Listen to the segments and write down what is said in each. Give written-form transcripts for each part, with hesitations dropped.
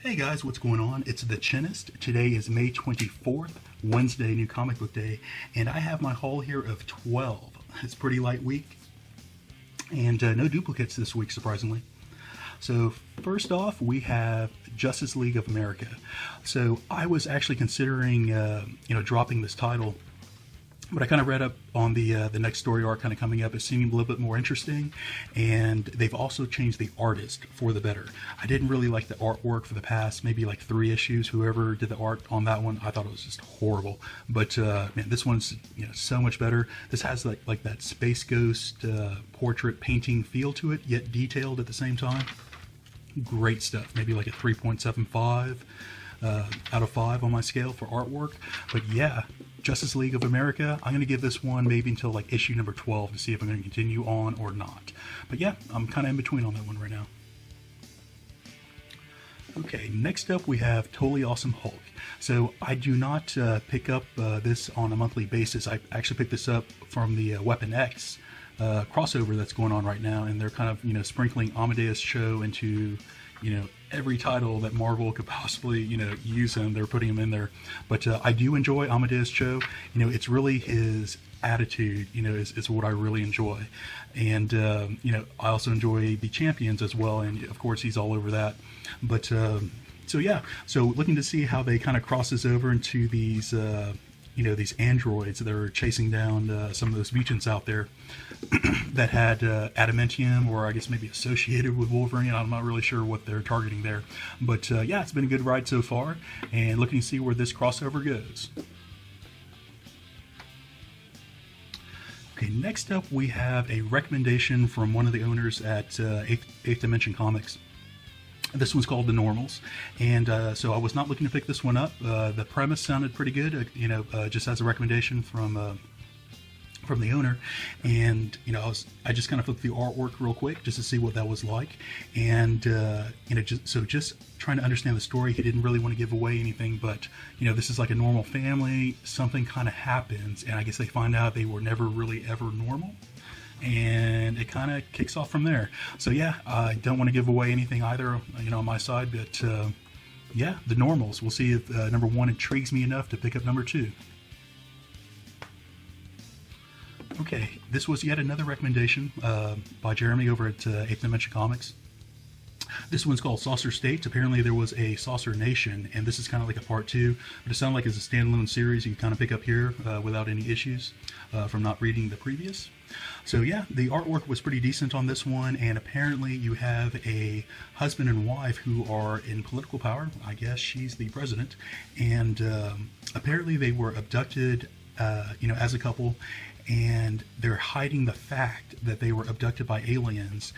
Hey guys, what's going on? It's the Chinnist. Today is May 24th, Wednesday, New Comic Book Day, and I have my haul here of 12. It's a pretty light week, and no duplicates this week, surprisingly. So first off, we have Justice League of America. So I was actually considering, dropping this title, but I kind of read up on the next story arc kind of coming up. It's seeming a little bit more interesting, and they've also changed the artist for the better. I didn't really like the artwork for the past maybe like 3 issues. Whoever did the art on that one, I thought it was just horrible. But man, this one's so much better. This has like that Space Ghost portrait painting feel to it, yet detailed at the same time. Great stuff. Maybe like a 3.75 out of 5 on my scale for artwork. But yeah, Justice League of America, I'm going to give this one maybe until like issue number 12 to see if I'm going to continue on or not. But yeah, I'm kind of in between on that one right now. Okay, next up we have Totally Awesome Hulk. So I do not pick up this on a monthly basis. I actually picked this up from the Weapon X crossover that's going on right now, and they're kind of sprinkling Amadeus Cho into every title that Marvel could possibly use him. They're putting him in there. But I do enjoy Amadeus Cho. It's really his attitude is what I really enjoy. And I also enjoy the Champions as well, and of course he's all over that. But so yeah, so looking to see how they kind of crosses over into these these androids that are chasing down some of those mutants out there that had adamantium, or I guess maybe associated with Wolverine. I'm not really sure what they're targeting there. But yeah, it's been a good ride so far, and looking to see where this crossover goes. Okay, next up we have a recommendation from one of the owners at Eighth Dimension Comics. This one's called The Normals, and so I was not looking to pick this one up. The premise sounded pretty good, just as a recommendation from the owner, and I just kind of looked through the artwork real quick just to see what that was like, and just trying to understand the story. He didn't really want to give away anything, but this is like a normal family. Something kind of happens, and I guess they find out they were never really ever normal. And it kind of kicks off from there. So yeah, I don't want to give away anything either, on my side, but yeah, The Normals. We'll see if number 1 intrigues me enough to pick up number 2. Okay, this was yet another recommendation by Jeremy over at 8th Dimension Comics. This one's called Saucer States. Apparently there was a Saucer Nation, and this is kind of like a part 2, but it sounds like it's a standalone series you can kind of pick up here without any issues from not reading the previous. So yeah, the artwork was pretty decent on this one, and apparently you have a husband and wife who are in political power. I guess she's the president, and apparently they were abducted, as a couple, and they're hiding the fact that they were abducted by aliens,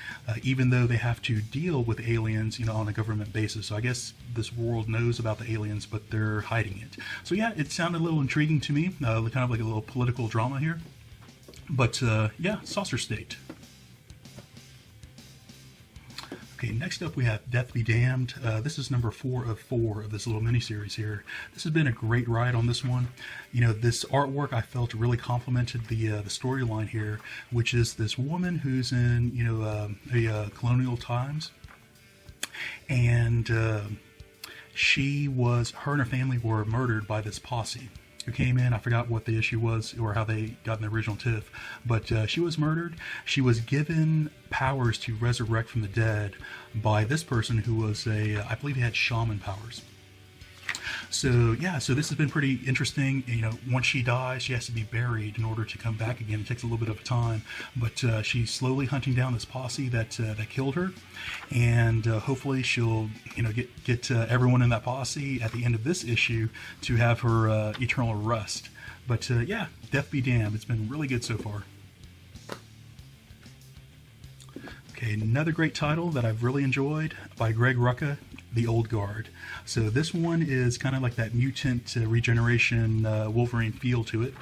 even though they have to deal with aliens, on a government basis. So I guess this world knows about the aliens, but they're hiding it. So yeah, it sounded a little intriguing to me, kind of like a little political drama here. But yeah, Saucer State. Okay, next up we have Death Be Damned. This is number 4 of 4 of this little mini-series here. This has been a great ride on this one. This artwork I felt really complemented the storyline here, which is this woman who's in, the colonial times. And her and her family were murdered by this posse who came in. I forgot what the issue was or how they got in the original TIFF, but she was murdered. She was given powers to resurrect from the dead by this person who was I believe he had shaman powers. So yeah, so this has been pretty interesting. Once she dies, she has to be buried in order to come back again. It takes a little bit of time, but she's slowly hunting down this posse that killed her, and hopefully she'll get everyone in that posse at the end of this issue to have her eternal rest. But yeah, Death Be Damned. It's been really good so far. Okay, another great title that I've really enjoyed by Greg Rucka, The Old Guard. So this one is kind of like that mutant regeneration Wolverine feel to it.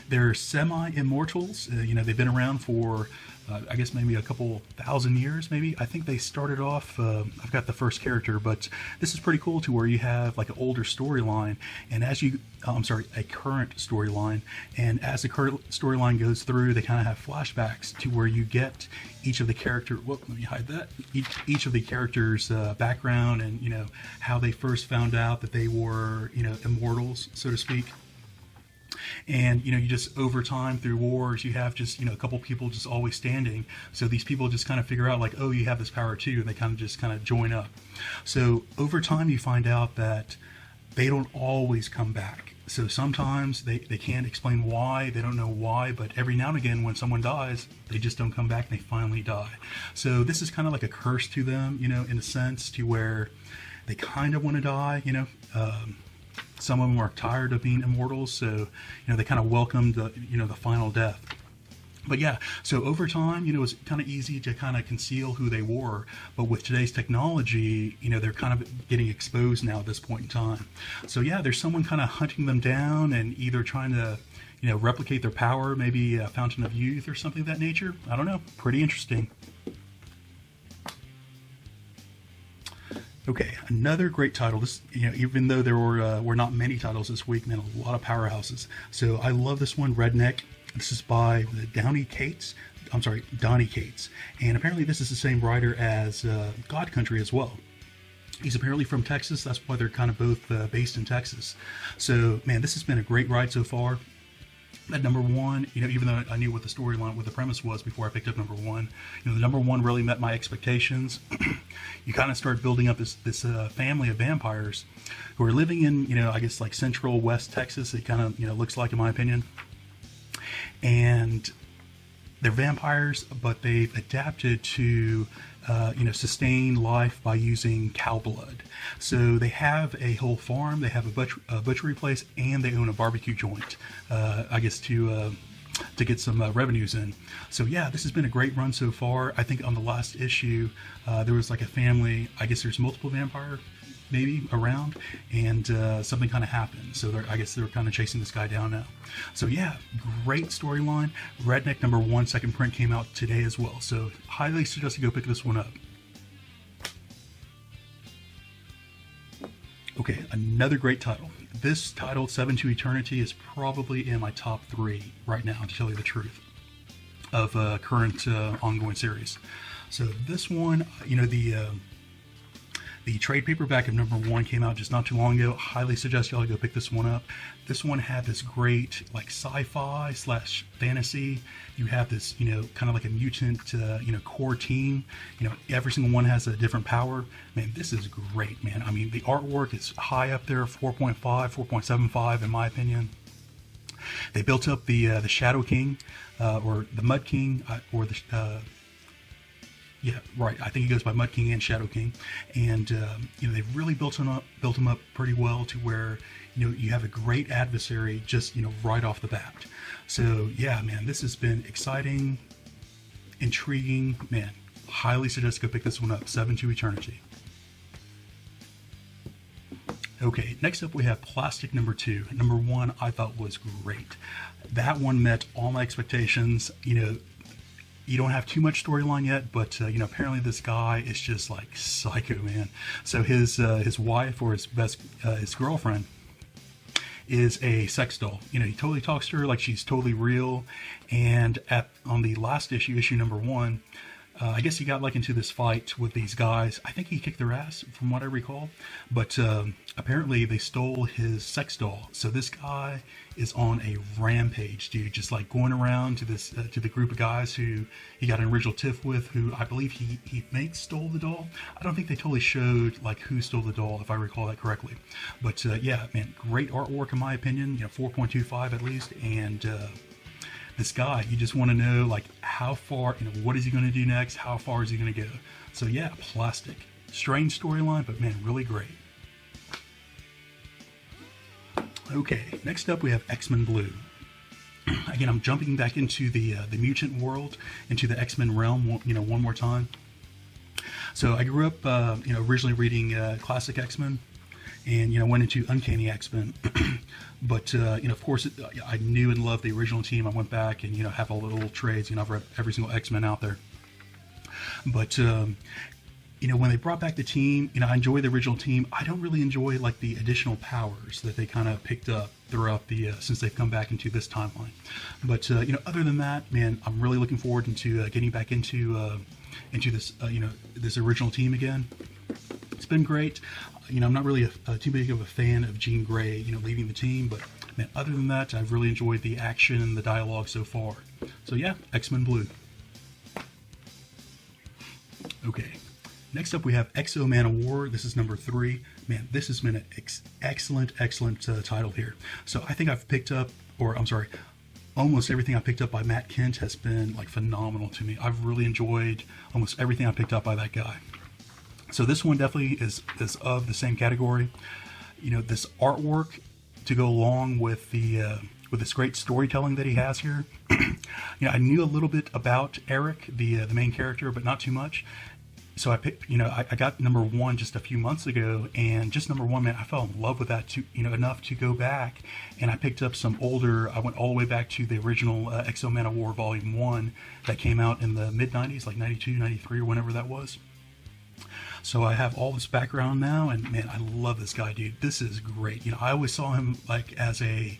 They're semi-immortals. They've been around for I guess maybe a couple thousand years, maybe. I think they started off, I've got the first character, but this is pretty cool to where you have like an older storyline, and as you, I'm sorry, a current storyline, and as the current storyline goes through, they kind of have flashbacks to where you get each of the character, whoop, let me hide that, each of the characters' background, and, you know, how they first found out that they were, you know, immortals, so to speak. And, you know, you just, over time through wars, you have just, you know, a couple people just always standing. So these people just kind of figure out like, oh, you have this power too. And they kind of join up. So over time, you find out that they don't always come back. So sometimes they can't explain why, they don't know why, but every now and again when someone dies, they just don't come back and they finally die. So this is kind of like a curse to them, you know, in a sense, to where they kind of want to die, you know. Some of them are tired of being immortals, so, you know, they kind of welcome the, you know, the final death. But yeah, so over time, you know, it's kind of easy to kind of conceal who they were. But with today's technology, you know, they're kind of getting exposed now at this point in time. So yeah, there's someone kind of hunting them down and either trying to, you know, replicate their power, maybe a Fountain of Youth or something of that nature. I don't know. Pretty interesting. Okay, another great title. This, you know, even though there were not many titles this week, man, a lot of powerhouses. So I love this one, Redneck. This is by Donny Cates. And apparently this is the same writer as God Country as well. He's apparently from Texas. That's why they're kind of both based in Texas. So, man, this has been a great ride so far. At number one, you know, even though I knew what the storyline, what the premise was before I picked up number one, you know, the number one really met my expectations. You kind of start building up this family of vampires who are living in, you know, I guess like central West Texas. It kind of, you know, looks like, in my opinion. And they're vampires, but they've adapted to, you know, sustain life by using cow blood. So they have a whole farm, they have a butchery place, and they own a barbecue joint, I guess to get some revenues in. So yeah, this has been a great run so far. I think on the last issue, there was like a family, I guess there's multiple vampire maybe around, and something kind of happened. So I guess they're kind of chasing this guy down now. So yeah, great storyline. Redneck number one, second print came out today as well. So highly suggest you go pick this one up. Okay, another great title. This title, 7 to Eternity, is probably in my top 3 right now, to tell you the truth, of current ongoing series. So this one, you know, the trade paperback of number 1 came out just not too long ago. Highly suggest y'all go pick this one up. This one had this great like sci-fi / fantasy. You have this, you know, kind of like a mutant, you know, core team. You know, every single one has a different power. Man, this is great, man. I mean, the artwork is high up there, 4.5, 4.75 in my opinion. They built up the Shadow King, or the Mud King, or the yeah, right. I think he goes by Mud King and Shadow King, and you know, they've really built him up pretty well to where, you know, you have a great adversary just, you know, right off the bat. So yeah, man, this has been exciting, intriguing, man. Highly suggest go pick this one up. 7 to Eternity. Okay, next up we have Plastic number 2. Number 1 I thought was great. That one met all my expectations. You know, you don't have too much storyline yet, but you know, apparently this guy is just like psycho, man. So his wife, or his girlfriend, is a sex doll. You know, he totally talks to her like she's totally real. And on the last issue, issue number 1, I guess he got like into this fight with these guys. I think he kicked their ass, from what I recall. But apparently they stole his sex doll. So this guy is on a rampage, dude. Just like going around to this to the group of guys who he got an original tiff with, who I believe he may stole the doll. I don't think they totally showed like who stole the doll, if I recall that correctly. But yeah, man, great artwork in my opinion. You know, 4.25 at least, and this guy, you just want to know like how far, you know, what is he going to do next? How far is he going to go? So yeah, Plastic. Strange storyline, but man, really great. Okay, next up we have XMen Blue. Again, I'm jumping back into the mutant world, into the X-Men realm, you know, one more time. So I grew up, you know, originally reading classic X-Men, and went into Uncanny X-Men. But of course, I knew and loved the original team. I went back and have all the little trades. I've read every single X-Men out there. But when they brought back the team, I enjoy the original team. I don't really enjoy like the additional powers that they kind of picked up throughout the since they've come back into this timeline. But other than that, man, I'm really looking forward into getting back into this this original team again. It's been great. I'm not really too big of a fan of Jean Grey, leaving the team, but man, other than that, I've really enjoyed the action and the dialogue so far. So yeah, XMen Blue. Okay. Next up, we have Man OWar. This is number 3. Man, this has been an excellent title here. So I think I've picked up, almost everything I picked up by Matt Kent has been like phenomenal to me. I've really enjoyed almost everything I picked up by that guy. So this one definitely is of the same category. This artwork to go along with with this great storytelling that he has here. I knew a little bit about Eric, the main character, but not too much. So I picked, I got number 1 just a few months ago, and just number 1, man, I fell in love with that too, enough to go back, and I picked up some older. I went all the way back to the original Man OWar Volume 1 that came out in the mid 90s, like 92, 93, or whenever that was. So I have all this background now, and man, I love this guy, dude. This is great. I always saw him like as an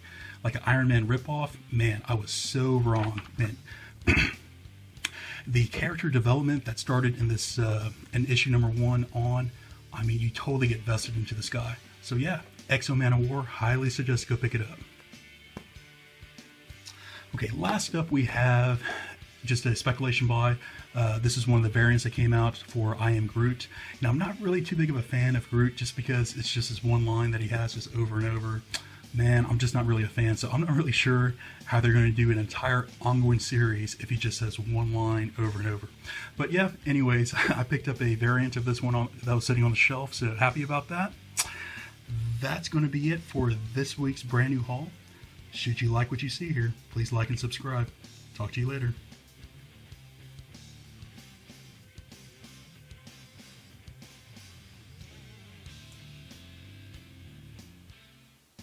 Iron Man ripoff. Man, I was so wrong, man. The character development that started in this in issue number 1 on, I mean, you totally get vested into this guy. So yeah, Man OWar, highly suggest go pick it up. Okay, last up we have just a speculation buy. This is one of the variants that came out for I Am Groot. Now, I'm not really too big of a fan of Groot just because it's just this one line that he has just over and over. Man, I'm just not really a fan, so I'm not really sure how they're going to do an entire ongoing series if he just says one line over and over. But yeah, anyways, I picked up a variant of this one that was sitting on the shelf, so happy about that. That's going to be it for this week's brand new haul. Should you like what you see here, please like and subscribe. Talk to you later.